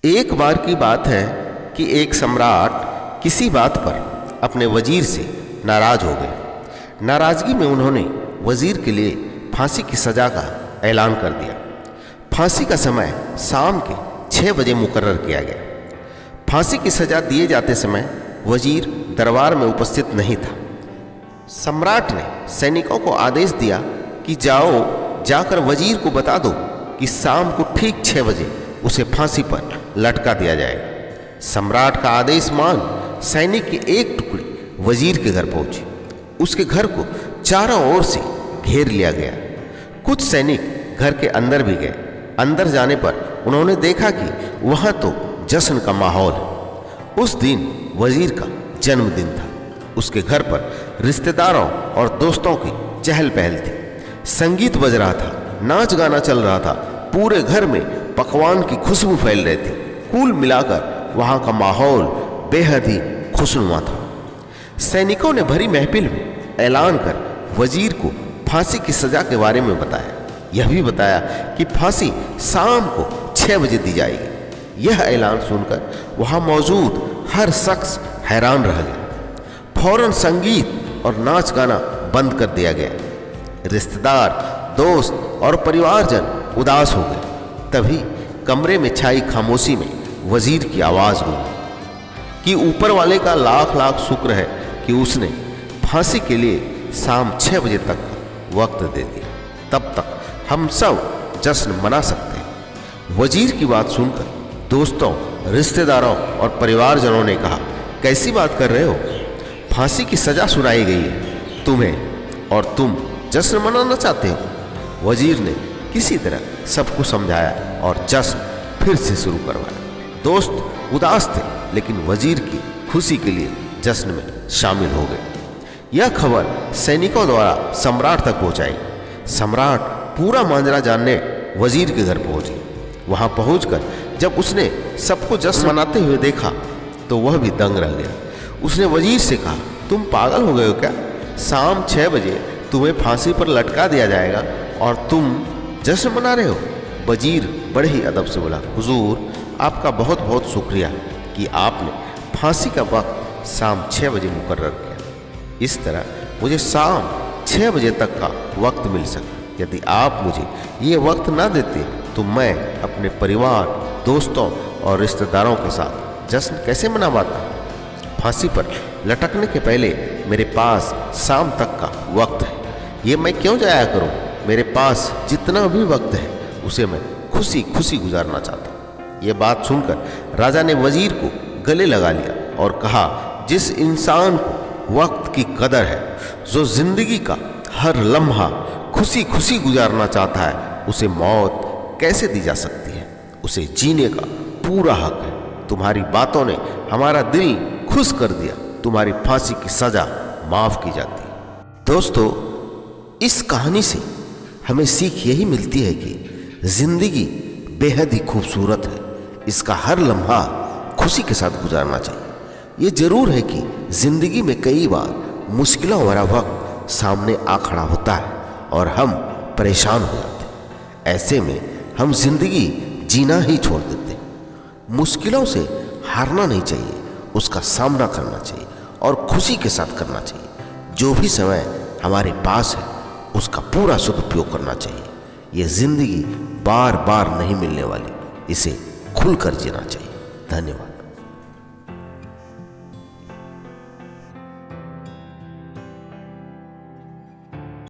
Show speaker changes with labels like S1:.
S1: एक बार की बात है कि एक सम्राट किसी बात पर अपने वजीर से नाराज हो गए। नाराजगी में उन्होंने वजीर के लिए फांसी की सज़ा का ऐलान कर दिया। फांसी का समय शाम के 6 बजे मुकर्रर किया गया। फांसी की सज़ा दिए जाते समय वजीर दरबार में उपस्थित नहीं था। सम्राट ने सैनिकों को आदेश दिया कि जाकर वजीर को बता दो कि शाम को ठीक 6 बजे उसे फांसी पर लटका दिया जाएगा। सम्राट का आदेश मान सैनिक की एक टुकड़ी वजीर के घर पहुंची। उसके घर को चारों ओर से घेर लिया गया। कुछ सैनिक घर के अंदर भी गए। अंदर जाने पर उन्होंने देखा कि वहां तो जश्न का माहौल है। उस दिन वजीर का जन्मदिन था। उसके घर पर रिश्तेदारों और दोस्तों की चहल पहल थी। संगीत बज रहा था, नाच गाना चल रहा था। पूरे घर में पकवान की खुशबू फैल रही थी। कुल मिलाकर वहां का माहौल बेहद ही खुशनुमा था। सैनिकों ने भरी महफिल में ऐलान कर वजीर को फांसी की सजा के बारे में बताया। यह भी बताया कि फांसी शाम को 6 बजे दी जाएगी। यह ऐलान सुनकर वहां मौजूद हर शख्स हैरान रह गया। फौरन संगीत और नाच गाना बंद कर दिया गया। रिश्तेदार, दोस्त और परिवारजन उदास हो गए। तभी कमरे में छाई खामोशी में वजीर की आवाज गूंजी कि ऊपर वाले का लाख लाख शुक्र है कि उसने फांसी के लिए शाम 6 बजे तक का वक्त दे दिया। तब तक हम सब जश्न मना सकते हैं। वजीर की बात सुनकर दोस्तों, रिश्तेदारों और परिवारजनों ने कहा, कैसी बात कर रहे हो? फांसी की सजा सुनाई गई है तुम्हें और तुम जश्न मनाना चाहते हो। वजीर ने किसी तरह सबको समझाया और जश्न फिर से शुरू करवाया। दोस्त उदास थे लेकिन वजीर की खुशी के लिए जश्न में शामिल हो गए। यह खबर सैनिकों द्वारा सम्राट तक पहुंचाई। सम्राट पूरा माजरा जानने वजीर के घर पहुंच गया। वहां पहुंचकर जब उसने सबको जश्न मनाते हुए देखा तो वह भी दंग रह गया। उसने वजीर से कहा, तुम पागल हो गए हो क्या? शाम 6 बजे तुम्हें फांसी पर लटका दिया जाएगा और तुम जश्न मना रहे हो? वजीर बड़े ही अदब से बोला, हुजूर, आपका बहुत बहुत शुक्रिया कि आपने फांसी का वक्त शाम 6 बजे मुकर्रर किया। इस तरह मुझे शाम 6 बजे तक का वक्त मिल सका। यदि आप मुझे ये वक्त ना देते तो मैं अपने परिवार, दोस्तों और रिश्तेदारों के साथ जश्न कैसे मना पाता? फांसी पर लटकने के पहले मेरे पास शाम तक का वक्त है। ये मैं क्यों जाया करूं? मेरे पास जितना भी वक्त है उसे मैं खुशी खुशी गुजारना चाहता हूं। ये बात सुनकर राजा ने वजीर को गले लगा लिया और कहा, जिस इंसान को वक्त की कदर है, जो जिंदगी का हर लम्हा खुशी खुशी गुजारना चाहता है, उसे मौत कैसे दी जा सकती है? उसे जीने का पूरा हक है। तुम्हारी बातों ने हमारा दिल खुश कर दिया। तुम्हारी फांसी की सजा माफ की जाती है। दोस्तों, इस कहानी से हमें सीख यही मिलती है कि जिंदगी बेहद ही खूबसूरत है। इसका हर लम्हा खुशी के साथ गुजारना चाहिए। ये जरूर है कि जिंदगी में कई बार मुश्किलों भरा वक्त सामने आ खड़ा होता है और हम परेशान हो जाते हैं। ऐसे में हम जिंदगी जीना ही छोड़ देते हैं। मुश्किलों से हारना नहीं चाहिए, उसका सामना करना चाहिए और खुशी के साथ करना चाहिए। जो भी समय हमारे पास है उसका पूरा सदुपयोग करना चाहिए। ये जिंदगी बार बार नहीं मिलने वाली, इसे खुलकर जीना चाहिए। धन्यवाद।